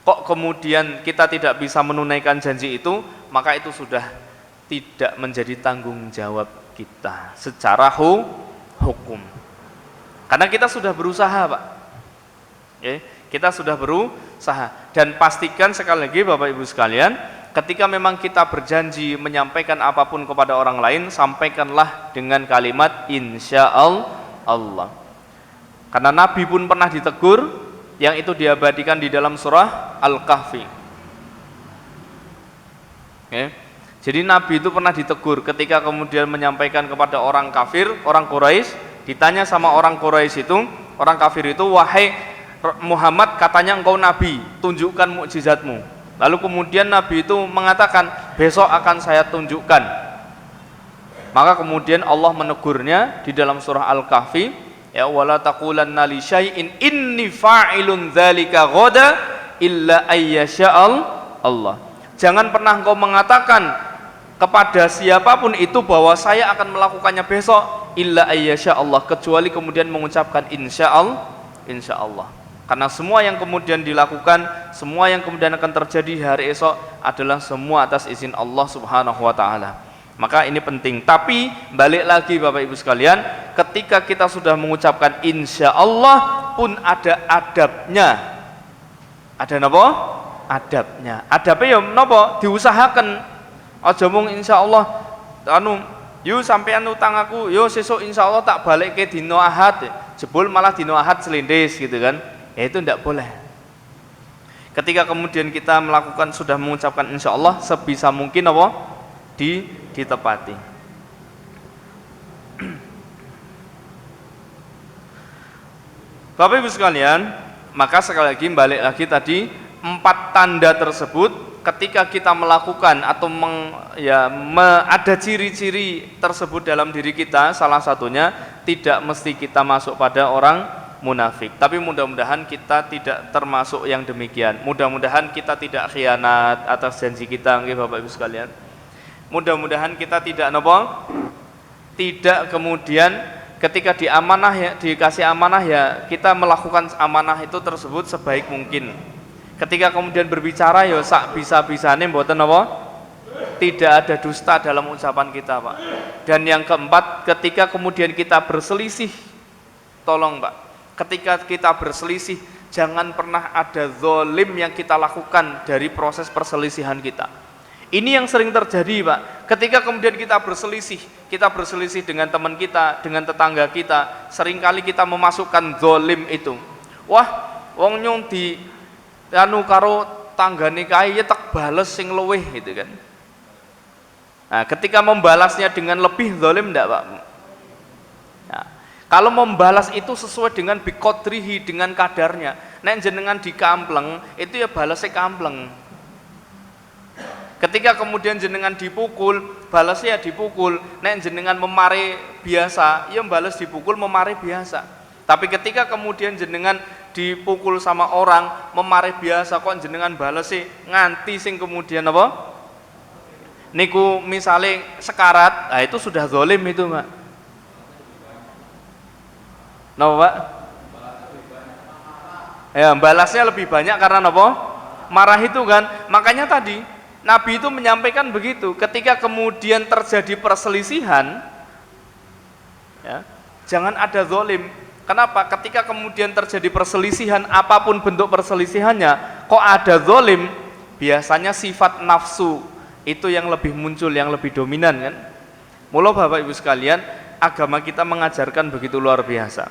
kok kemudian kita tidak bisa menunaikan janji itu, maka itu sudah tidak menjadi tanggung jawab kita secara hukum. Karena kita sudah berusaha Pak. Kita sudah berusaha. Dan pastikan sekali lagi Bapak Ibu sekalian, ketika memang kita berjanji menyampaikan apapun kepada orang lain, sampaikanlah dengan kalimat insya Allah. Karena Nabi pun pernah ditegur, yang itu diabadikan di dalam surah Al-Kahfi. Okay. Jadi Nabi itu pernah ditegur ketika kemudian menyampaikan kepada orang kafir, orang Quraisy, ditanya sama orang Quraisy itu, orang kafir itu, wahai Muhammad, katanya engkau Nabi, tunjukkan mukjizatmu. Lalu kemudian Nabi itu mengatakan, besok akan saya tunjukkan. Maka kemudian Allah menegurnya di dalam surah Al-Kahfi, ya wala taqulanna li syai'in inni fa'ilun dzalika ghada illa ayyasha'al Allah. Jangan pernah engkau mengatakan kepada siapapun itu bahwa saya akan melakukannya besok illa ayyasha'allah, kecuali kemudian mengucapkan insyaallah. Karena semua yang kemudian dilakukan, semua yang kemudian akan terjadi hari esok adalah semua atas izin Allah Subhanahu wa taala. Maka ini penting. Tapi balik lagi Bapak Ibu sekalian, ketika kita sudah mengucapkan insya Allah pun ada adabnya. Ada napa? Adabnya. Adabnya ya napa? Diusahakan. Aja mung insya Allah yo sampean utang aku, yo sesuk insya Allah tak balik ke dino Ahad. Jebul malah dino Ahad selindis gitu kan. Ya itu tidak boleh. Ketika kemudian kita melakukan, sudah mengucapkan insya Allah, sebisa mungkin apa? Ditepati. Bapak Ibu sekalian, maka sekali lagi balik lagi tadi 4 tanda tersebut ketika kita melakukan atau ada ciri-ciri tersebut dalam diri kita, salah satunya tidak mesti kita masuk pada orang munafik. Tapi mudah-mudahan kita tidak termasuk yang demikian. Mudah-mudahan kita tidak khianat atas janji kita, nggih Bapak Ibu sekalian. Mudah-mudahan kita tidak tidak kemudian ketika dikasih amanah ya kita melakukan amanah itu tersebut sebaik mungkin. Ketika kemudian berbicara ya sak bisa-bisane mboten tidak ada dusta dalam ucapan kita, Pak. Dan yang keempat, ketika kemudian kita berselisih, tolong Pak, ketika kita berselisih jangan pernah ada zalim yang kita lakukan dari proses perselisihan kita. Ini yang sering terjadi, Pak. Ketika kemudian kita berselisih dengan teman kita, dengan tetangga kita, seringkali kita memasukkan zalim itu. Wah, wong nyong di karo tanggane kae ya tak bales sing luweh gitu kan. Nah, ketika membalasnya dengan lebih zalim enggak, Pak? Nah, kalau membalas itu sesuai dengan biqadrihi, dengan kadarnya. Nek jenengan dikampleng, itu ya balasnya kampleng. Ketika kemudian jenengan dipukul, balasnya dipukul. Nek jenengan memare biasa, ya balas dipukul memare biasa. Tapi ketika kemudian jenengan dipukul sama orang, memare biasa, kok jenengan balasnya nganti sing kemudian apa? Niku misalnya sekarat, nah itu sudah zalim itu, Pak. Napa, Pak? Ya, balasnya lebih banyak karena apa? Marah itu kan. Makanya tadi Nabi itu menyampaikan begitu, ketika kemudian terjadi perselisihan, ya, jangan ada zalim. Kenapa? Ketika kemudian terjadi perselisihan, apapun bentuk perselisihannya, kok ada zalim, biasanya sifat nafsu itu yang lebih muncul, yang lebih dominan kan. Mula Bapak Ibu sekalian, agama kita mengajarkan begitu luar biasa.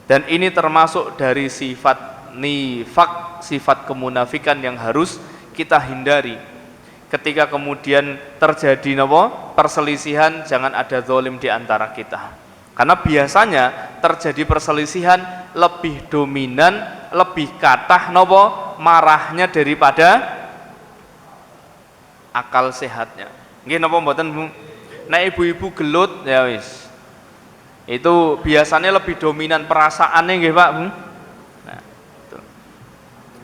Dan ini termasuk dari sifat nifak, sifat kemunafikan yang harus kita hindari. Ketika kemudian terjadi perselisihan, jangan ada zalim di antara kita. Karena biasanya terjadi perselisihan lebih dominan, lebih kathah marahnya daripada akal sehatnya. Nggih napa mboten, Bu? Nek ibu-ibu gelut ya wis. Itu biasanya lebih dominan perasaannya nggih, Pak, Bu? Nah, itu.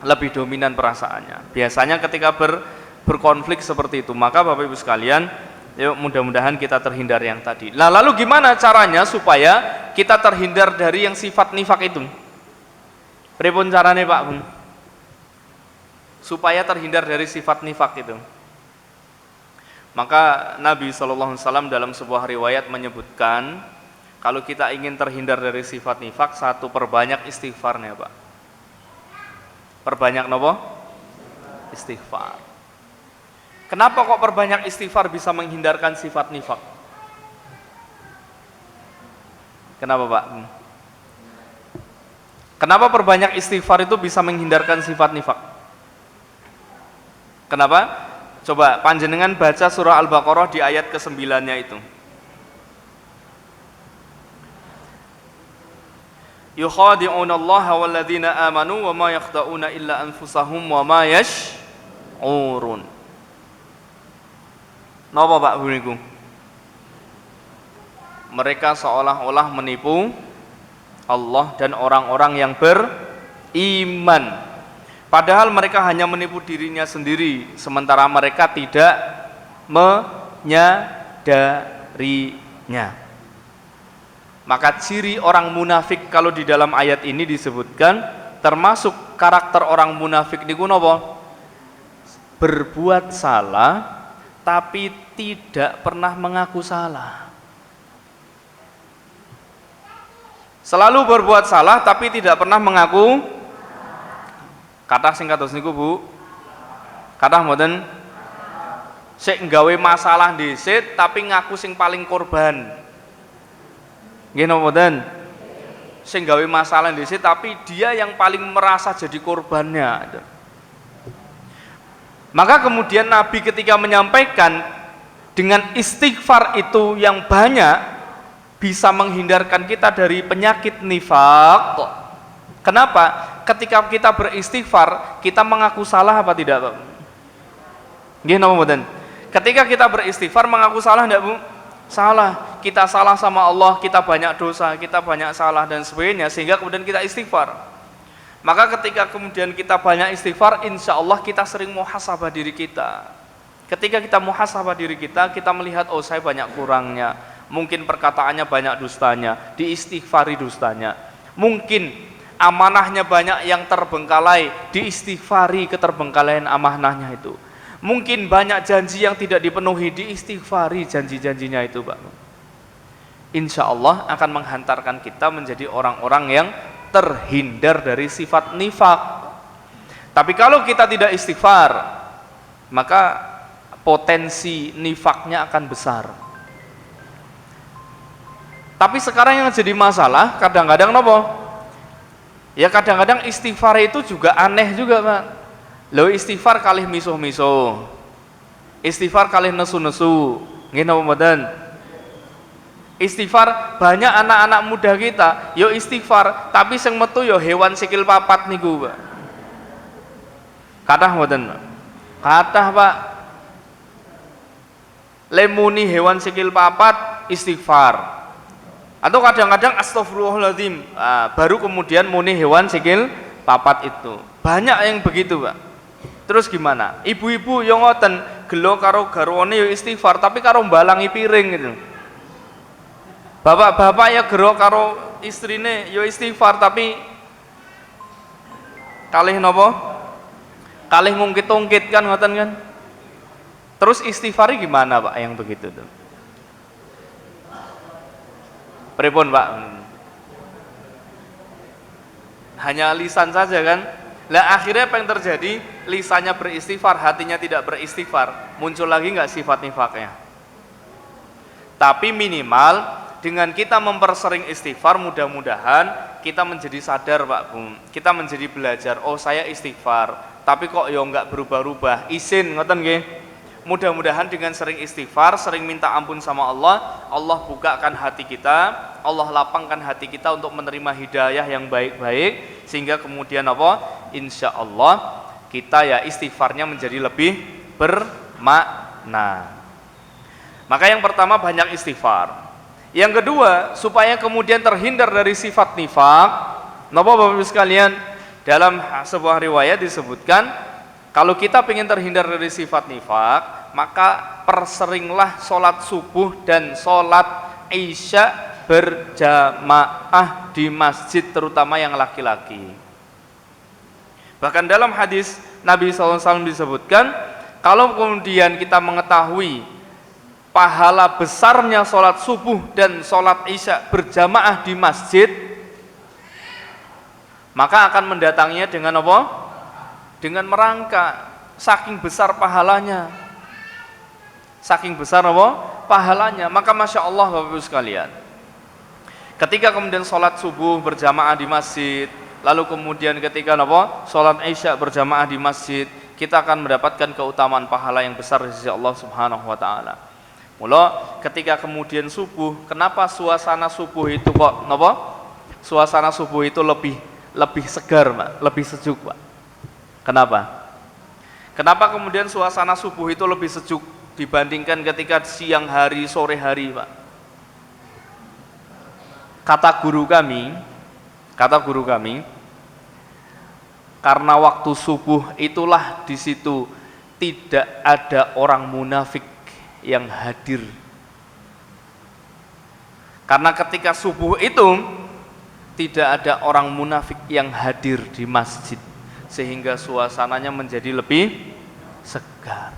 Lebih dominan perasaannya. Biasanya ketika berkonflik seperti itu, maka Bapak Ibu sekalian, yuk mudah-mudahan kita terhindar yang tadi. Nah, lalu gimana caranya supaya kita terhindar dari yang sifat nifak itu? Pripun carane, Pak, Bu? Supaya terhindar dari sifat nifak itu. Maka Nabi SAW dalam sebuah riwayat menyebutkan, kalau kita ingin terhindar dari sifat nifak, satu, perbanyak istighfarnya, Pak. Perbanyak napa? Istighfar. Kenapa kok perbanyak istighfar bisa menghindarkan sifat nifak? Kenapa, Pak? Kenapa perbanyak istighfar itu bisa menghindarkan sifat nifak? Kenapa? Coba panjenengan baca surah Al-Baqarah di ayat ke-9-nya itu. Yukhadi'una Allah walladzina amanu wa ma yakhda'una illa anfusahum wa ma yash'urun. Napa Pak Buniku? Mereka seolah-olah menipu Allah dan orang-orang yang beriman. Padahal mereka hanya menipu dirinya sendiri, sementara mereka tidak menyadarinya. Maka ciri orang munafik kalau di dalam ayat ini disebutkan, termasuk karakter orang munafik niku napa? Berbuat salah tapi tidak pernah mengaku salah. Selalu berbuat salah tapi tidak pernah mengaku. Kathah sing kados niku Bu. Kathah mboten sik nggawe masalah dhisik tapi ngaku sing paling korban. Nggih napa mboten? Sing gawe masalah dhisik tapi dia yang paling merasa jadi korbannya. Maka kemudian Nabi ketika menyampaikan dengan istighfar itu yang banyak bisa menghindarkan kita dari penyakit nifaq. Kenapa? Ketika kita beristighfar, kita mengaku salah apa tidak, Pak? Nggih napa mboten? Ketika kita beristighfar mengaku salah enggak, Bu? Salah, kita salah sama Allah, kita banyak dosa, kita banyak salah dan sebagainya, sehingga kemudian kita istighfar. Maka ketika kemudian kita banyak istighfar, insya Allah kita sering muhasabah diri kita. Ketika kita muhasabah diri kita melihat, oh saya banyak kurangnya, mungkin perkataannya banyak dustanya, diistighfari dustanya. Mungkin amanahnya banyak yang terbengkalai, diistighfari keterbengkalaian amanahnya itu. Mungkin banyak janji yang tidak dipenuhi, diistighfari janji-janjinya itu, Pak. Insya Allah akan menghantarkan kita menjadi orang-orang yang terhindar dari sifat nifak. Tapi kalau kita tidak istighfar, maka potensi nifaknya akan besar. Tapi sekarang yang jadi masalah, kadang-kadang nopo? Ya kadang-kadang istighfar itu juga aneh juga, Pak. Lho istighfar kalih misuh-misuh, istighfar kalih nesu-nesu, nggih napa mboten? Istighfar banyak anak-anak muda kita, yo istighfar, tapi sing metu yo hewan sikil papat niku, Pak. Kathah mboten? Kathah, Pak. Lemuni hewan sikil papat istighfar. Atau kadang-kadang astagfirullahaladzim, baru kemudian muni hewan sikil papat itu. Banyak yang begitu, Pak. Terus gimana? Ibu-ibu yang ngoten gelo karo garwane yo istighfar tapi karo mbalangi piring gitu. Bapak-bapak ya gero karo istrine yo istighfar tapi kalih napa? Kalih ngungkit-ungkit kan ngoten kan. Terus istighfari gimana, Pak, yang begitu tuh? Pripun, Pak? Hanya lisan saja kan? Lah akhirnya apa yang terjadi? Lisannya beristighfar, hatinya tidak beristighfar. Muncul lagi nggak sifat nifaknya? Tapi minimal dengan kita mempersering istighfar, mudah-mudahan kita menjadi sadar, Pak Bung. Kita menjadi belajar, oh saya istighfar, tapi kok ya nggak berubah-ubah. Isin, ngoten nggih. Mudah-mudahan dengan sering istighfar, sering minta ampun sama Allah, Allah bukakan hati kita, Allah lapangkan hati kita untuk menerima hidayah yang baik-baik, sehingga kemudian apa? Insya Allah kita ya istighfarnya menjadi lebih bermakna. Maka yang pertama banyak istighfar. Yang kedua, supaya kemudian terhindar dari sifat nifak, napa Bapak Ibu sekalian, dalam sebuah riwayat disebutkan, kalau kita ingin terhindar dari sifat nifak, maka perseringlah sholat subuh dan sholat isya berjamaah di masjid, terutama yang laki-laki. Bahkan dalam hadis Nabi SAW disebutkan, kalau kemudian kita mengetahui pahala besarnya sholat subuh dan sholat isya berjamaah di masjid, maka akan mendatanginya dengan apa? Dengan merangka, saking besar pahalanya. Saking besar apa? Pahalanya. Maka Masya Allah Bapak Ibu sekalian, ketika kemudian sholat subuh berjamaah di masjid, lalu kemudian ketika napa salat Isya berjamaah di masjid, kita akan mendapatkan keutamaan pahala yang besar di sisi Allah Subhanahu wa taala. Mula ketika kemudian subuh, kenapa suasana subuh itu kok napa? Suasana subuh itu lebih segar, Pak, lebih sejuk, Pak. Kenapa? Kenapa kemudian suasana subuh itu lebih sejuk dibandingkan ketika siang hari, sore hari, Pak? Kata guru kami, karena waktu subuh itulah di situ tidak ada orang munafik yang hadir. Karena ketika subuh itu tidak ada orang munafik yang hadir di masjid, sehingga suasananya menjadi lebih segar.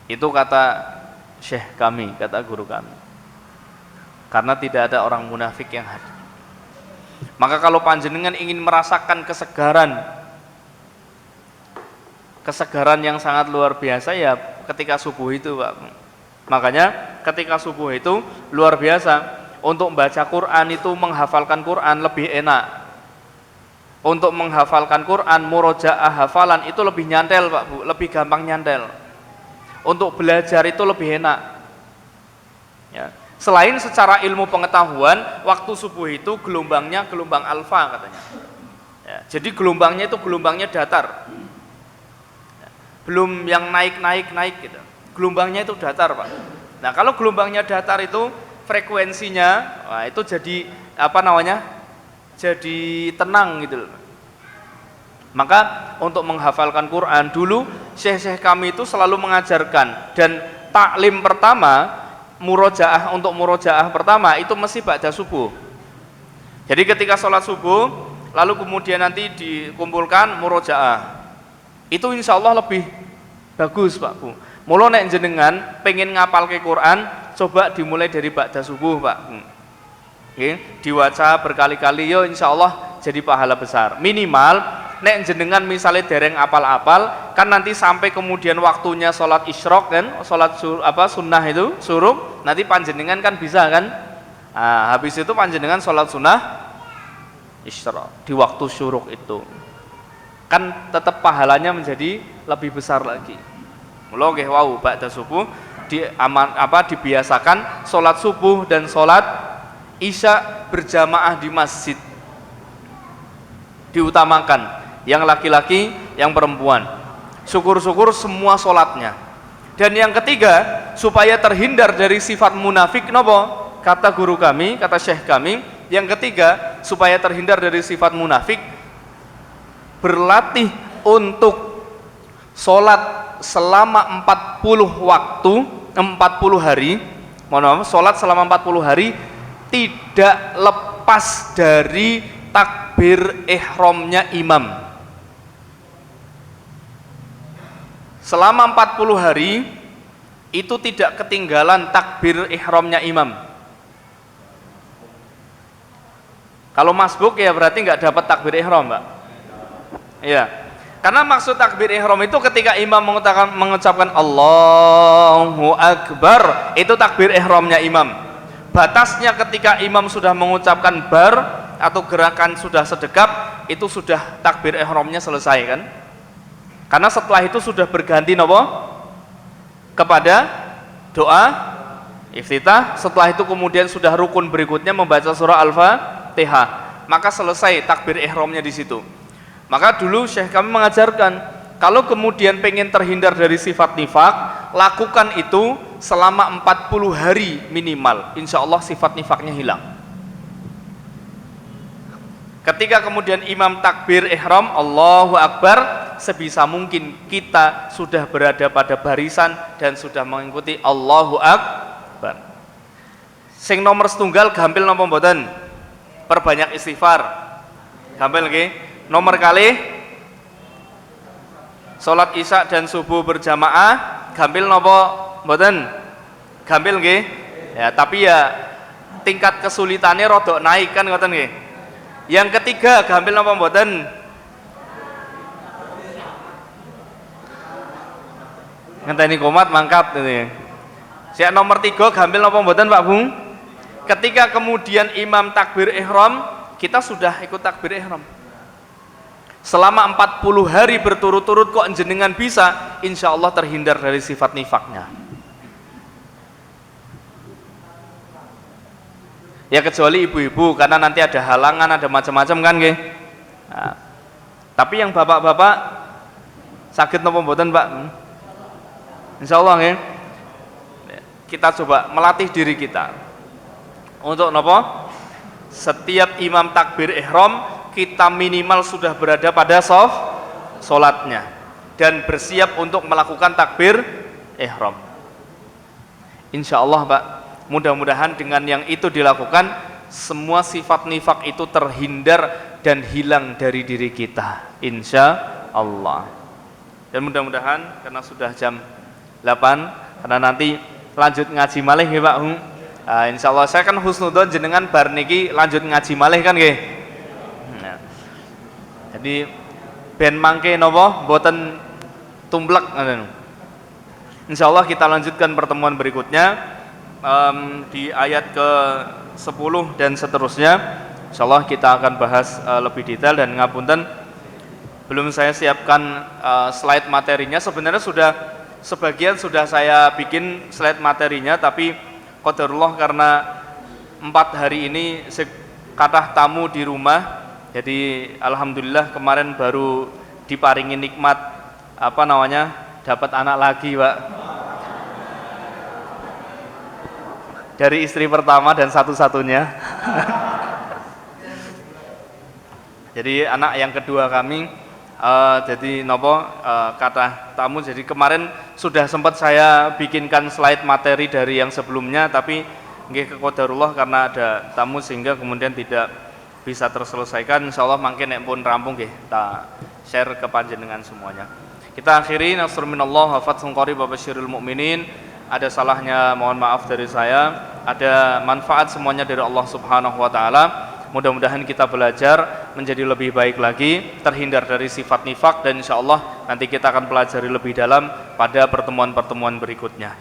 Itu kata syekh kami, kata guru kami. Karena tidak ada orang munafik yang hadir. Maka kalau panjenengan ingin merasakan kesegaran yang sangat luar biasa, ya ketika subuh itu, Pak. Makanya ketika subuh itu luar biasa. Untuk membaca Quran itu, menghafalkan Quran lebih enak. Untuk menghafalkan Quran, murojaah hafalan itu lebih nyantel, Pak Bu, lebih gampang nyantel. Untuk belajar itu lebih enak. Ya. Selain secara ilmu pengetahuan, waktu subuh itu gelombangnya gelombang alfa katanya. Ya, jadi gelombangnya itu gelombangnya datar. Ya, belum yang naik gitu. Gelombangnya itu datar, Pak. Nah, kalau gelombangnya datar itu frekuensinya, wah, itu jadi apa namanya? Jadi tenang gitu. Maka untuk menghafalkan Quran dulu syekh-syekh kami itu selalu mengajarkan, dan taklim pertama untuk murojaah pertama itu mesti ba'da subuh. Jadi ketika sholat subuh lalu kemudian nanti dikumpulkan murojaah, itu insya Allah lebih bagus, Pak Bu. Mula nek jenengan pengen ngapal ke Quran, coba dimulai dari ba'da subuh, Pak. Diwaca berkali-kali, yo insya Allah jadi pahala besar. Minimal nek jenengan misalnya dereng apal-apal, kan nanti sampai kemudian waktunya sholat isyraq kan, sholat sunnah itu suruh, nanti panjenengan kan bisa kan, nah, habis itu panjenengan sholat sunnah isyraq di waktu syuruk itu, kan tetap pahalanya menjadi lebih besar lagi. Mula nggih wau ba'da subuh dibiasakan sholat subuh dan sholat isya berjamaah di masjid, diutamakan yang laki-laki, yang perempuan. Syukur-syukur semua sholatnya. Dan yang ketiga, supaya terhindar dari sifat munafik, nopo? Kata guru kami, kata syekh kami, yang ketiga, supaya terhindar dari sifat munafik, berlatih untuk sholat selama 40 hari, sholat selama 40 hari, tidak lepas dari takbir ihramnya imam. Selama 40 hari itu tidak ketinggalan takbir ihramnya imam. Kalau masbuk ya berarti nggak dapat takbir ihram, Mbak. Iya. Karena maksud takbir ihram itu ketika imam mengucapkan Allahu Akbar, itu takbir ihramnya imam. Batasnya ketika imam sudah mengucapkan bar atau gerakan sudah sedekap, itu sudah takbir ihramnya selesai kan? Karena setelah itu sudah berganti nopo? Kepada doa iftitah. Setelah itu kemudian sudah rukun berikutnya membaca surah Al-Fatihah. Maka selesai takbir ihramnya di situ. Maka dulu syekh kami mengajarkan, kalau kemudian pengen terhindar dari sifat nifak, lakukan itu selama 40 hari minimal. Insya Allah sifat nifaknya hilang. Ketika kemudian imam takbir ihram Allahu Akbar, sebisa mungkin kita sudah berada pada barisan dan sudah mengikuti Allahu Akbar. Sing nomor setunggal gampil napa mboten? Perbanyak istighfar. Gampil nggih? Nomor kali salat isya dan subuh berjamaah, gampil napa mboten? Gampil nggih? Ya, tapi ya tingkat kesulitannya rodok naik kan ngoten nggih. Yang ketiga gampil napa mboten? Ngenteni komat mangkat ini. Siap nomor 3 gampil napa mboten Pak Bung? ketika kemudian imam takbir ihram, kita sudah ikut takbir ihram. Selama 40 hari berturut-turut kok jenengan bisa, insya Allah terhindar dari sifat nifaknya. Ya kecuali ibu-ibu, karena nanti ada halangan, ada macam-macam kan nggih. Nah, tapi yang bapak-bapak sakit napa mboten, Pak? Insya Allah nggih. Kita coba melatih diri kita untuk napa? Setiap imam takbir ihram kita minimal sudah berada pada sholatnya dan bersiap untuk melakukan takbir ihram. Insya Allah, Pak, mudah-mudahan dengan yang itu dilakukan, semua sifat nifak itu terhindar dan hilang dari diri kita, insya Allah. Dan mudah-mudahan karena sudah jam 8, karena nanti lanjut ngaji malih ya Pak. Insya Allah saya kan husnudon jenengan bar niki lanjut ngaji malih kan nggih. Nah, jadi ben mangke napa mboten tumblek. Insya Allah kita lanjutkan pertemuan berikutnya di ayat ke-10 dan seterusnya. Insya Allah kita akan bahas lebih detail, dan ngapunten belum saya siapkan slide materinya. Sebenarnya sebagian sudah saya bikin slide materinya, tapi qadarullah karena 4 hari ini kathah tamu di rumah, jadi alhamdulillah kemarin baru diparingi nikmat dapat anak lagi, Pak, dari istri pertama dan satu-satunya. Jadi anak yang kedua kami. Jadi kata tamu, jadi kemarin sudah sempat saya bikinkan slide materi dari yang sebelumnya, tapi nggih qadarullah karena ada tamu sehingga kemudian tidak bisa terselesaikan. Insyaallah mangke nek pun rampung nggih ta share ke panjenengan semuanya. Kita akhiri, nasrun minallah wa fathun qarib wa basyiril mukminin. Ada salahnya mohon maaf dari saya, ada manfaat semuanya dari Allah Subhanahu wa taala. Mudah-mudahan kita belajar menjadi lebih baik lagi, terhindar dari sifat nifak, dan insya Allah nanti kita akan pelajari lebih dalam pada pertemuan-pertemuan berikutnya.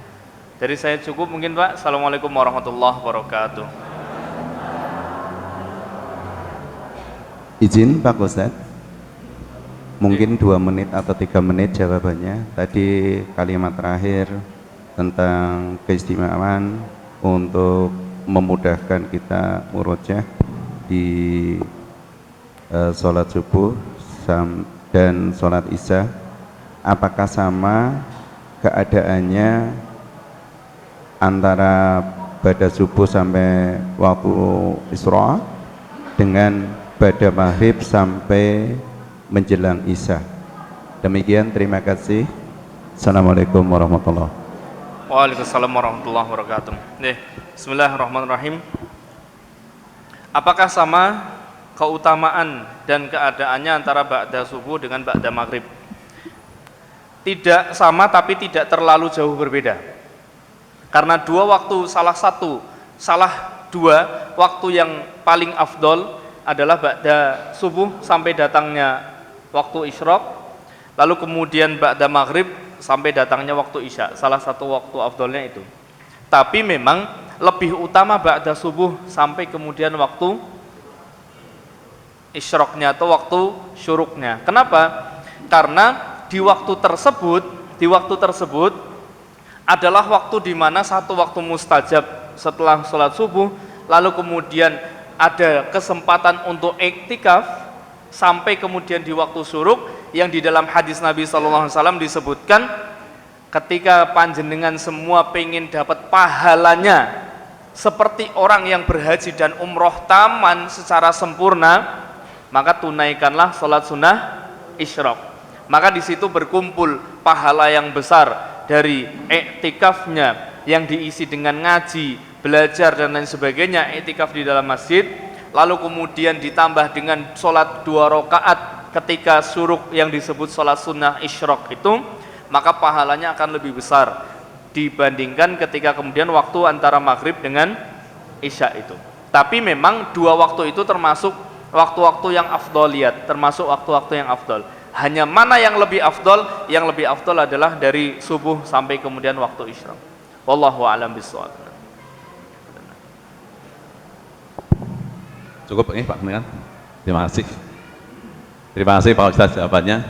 Dari saya cukup mungkin, Pak. Assalamualaikum warahmatullahi wabarakatuh. Izin Pak Ustadz, mungkin 2 menit atau 3 menit jawabannya. Tadi kalimat terakhir tentang keistimewaan untuk memudahkan kita murojaah di sholat subuh dan sholat isya, apakah sama keadaannya antara pada subuh sampai waktu Isra dengan pada maghrib sampai menjelang isya? Demikian, terima kasih. Assalamualaikum warahmatullahi wabarakatuh. Waalaikumsalam warahmatullahi wabarakatuh. Bismillahirrahmanirrahim. Apakah sama keutamaan dan keadaannya antara ba'da subuh dengan ba'da maghrib? Tidak sama, tapi tidak terlalu jauh berbeda. Karena salah dua waktu yang paling afdol adalah ba'da subuh sampai datangnya waktu isyraq, lalu kemudian ba'da maghrib sampai datangnya waktu isya. Salah satu waktu afdolnya itu. Tapi memang lebih utama ba'da subuh sampai kemudian waktu isyraqnya atau waktu syuruknya. Kenapa? Karena di waktu tersebut adalah waktu di mana satu waktu mustajab setelah sholat subuh, lalu kemudian ada kesempatan untuk iktikaf sampai kemudian di waktu syuruk, yang di dalam hadis Nabi SAW disebutkan ketika panjenengan semua pengen dapat pahalanya seperti orang yang berhaji dan umroh taman secara sempurna, maka tunaikanlah sholat sunnah isyraq. Maka di situ berkumpul pahala yang besar dari iktikafnya yang diisi dengan ngaji, belajar dan lain sebagainya, iktikaf di dalam masjid, lalu kemudian ditambah dengan sholat 2 rakaat ketika syuruk yang disebut sholat sunnah isyraq itu, maka pahalanya akan lebih besar dibandingkan ketika kemudian waktu antara maghrib dengan isya itu. Tapi memang 2 waktu itu termasuk waktu-waktu yang afdoliyat, termasuk waktu-waktu yang afdol. Hanya mana yang lebih afdol? Yang lebih afdol adalah dari subuh sampai kemudian waktu isyraq. Wallahu a'lam bishawab. Cukup ini Pak Menhan. Terima kasih. Terima kasih Pak Ustadz jawabannya.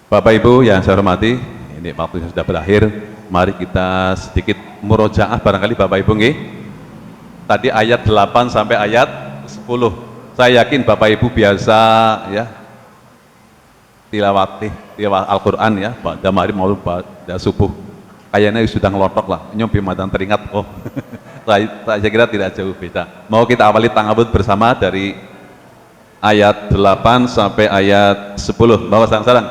Bapak Ibu yang saya hormati, ini waktunya sudah berakhir. Mari kita sedikit murojaah barangkali Bapak Ibu nggih. Tadi ayat 8 sampai ayat 10. Saya yakin Bapak Ibu biasa ya tilawat Al-Quran ya, pada maghrib maupun pada subuh. Kayaknya sudah ngelotok lah, nyompi matan teringat. Oh, saya kira tidak jauh beda. Mau kita awali ta'awudz bersama dari ayat 8 sampai ayat 10. Bawa sarang-sarang.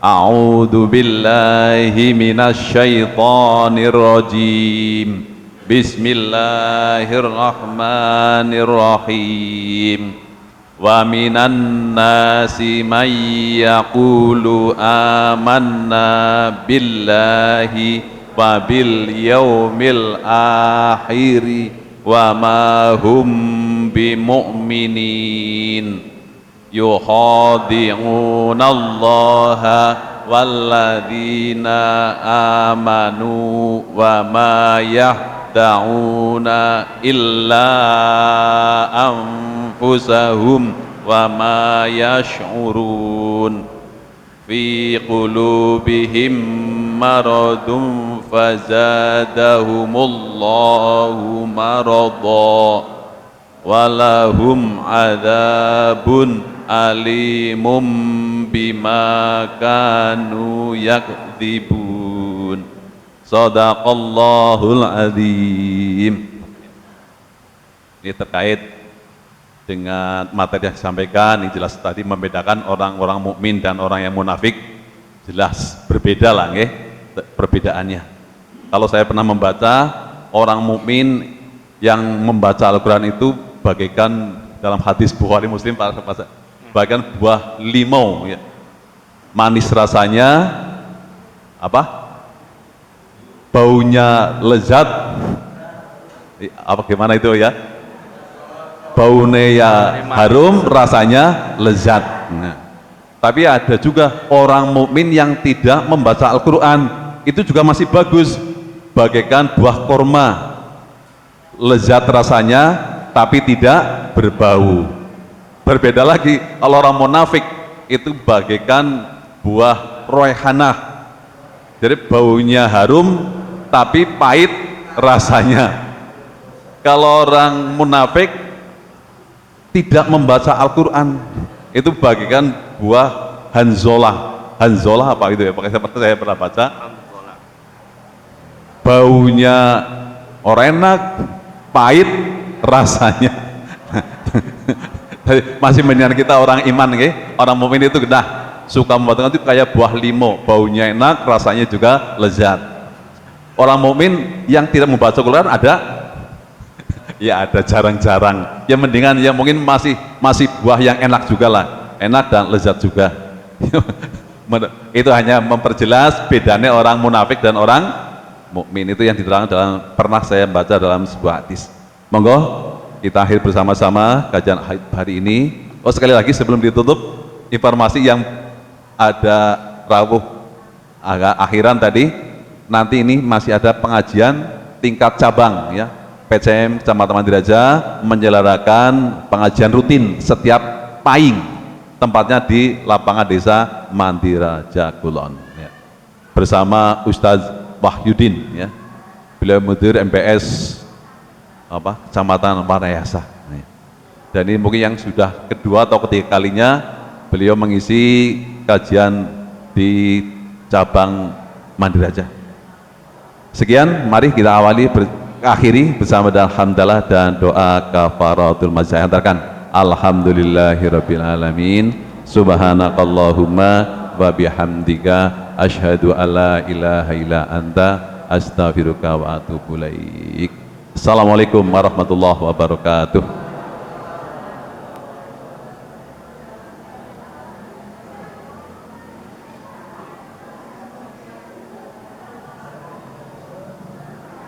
A'udzu billahi minasyaitonir rajim. Bismillahirrahmanirrahim. Wa minan nasi may yaqulu amanna billahi wa bil yaumil akhiri wa ma hum bimu'minin yukhadi'una allaha walladzina amanu wa ma yahda'una illa anfusahum wa ma yash'urun fi qulubihim maradun fazadahumullahu marada walahum adzabun alimum bima kanu yakdzibun. Shadaqallahul azim. Ini terkait dengan materi yang disampaikan, ini jelas tadi membedakan orang-orang mukmin dan orang yang munafik, jelas berbeda lah nggih perbedaannya. Kalau saya pernah membaca, orang mukmin yang membaca Al-Quran itu bagaikan dalam hadis Bukhari Muslim, bagaikan buah limau ya. Manis rasanya, apa? Baunya lezat. Apa gimana itu ya? Baunya ya harum, rasanya lezat. Nah, tapi ada juga orang mukmin yang tidak membaca Al-Quran, itu juga masih bagus, bagaikan buah korma, lezat rasanya, tapi tidak berbau. Berbeda lagi kalau orang munafik, itu bagaikan buah royhanah, jadi baunya harum, tapi pahit rasanya. Kalau orang munafik tidak membaca Al-Quran, itu bagikan buah hanzolah. Hanzolah apa itu ya? Pakai seperti saya pernah baca. Baunya orang enak, pahit rasanya. Masih menyenangkan kita orang iman, orang mukmin itu nah, suka membaca itu kayak buah limau, baunya enak, rasanya juga lezat. Orang mukmin yang tidak membaca Al-Quran ada. Ya ada jarang-jarang, ya mendingan ya mungkin masih buah yang enak juga lah, enak dan lezat juga. Itu hanya memperjelas bedanya orang munafik dan orang mukmin, itu yang diterangkan dalam pernah saya baca dalam sebuah hadis. Monggo kita akhir bersama-sama kajian hari ini. Oh sekali lagi sebelum ditutup, informasi yang ada Rabu agak akhiran tadi, nanti ini masih ada pengajian tingkat cabang ya. PCM Kecamatan Mandiraja menyelenggarakan pengajian rutin setiap pahing, tempatnya di lapangan desa Mandiraja Kulon ya. Bersama Ustadz Wahyudin ya, beliau mudir MPS Kecamatan Wanayasa ya. Dan ini mungkin yang sudah kedua atau ketiga kalinya beliau mengisi kajian di cabang Mandiraja. Sekian, mari kita awali akhiri bersama dengan hamdalah dan doa kafaratul majlis. Antarkan alhamdulillahirabbil alamin, subhanakallahumma wa bihamdika asyhadu alla ilaha illa anta astaghfiruka wa atubu ilaik. Assalamualaikum warahmatullahi wabarakatuh.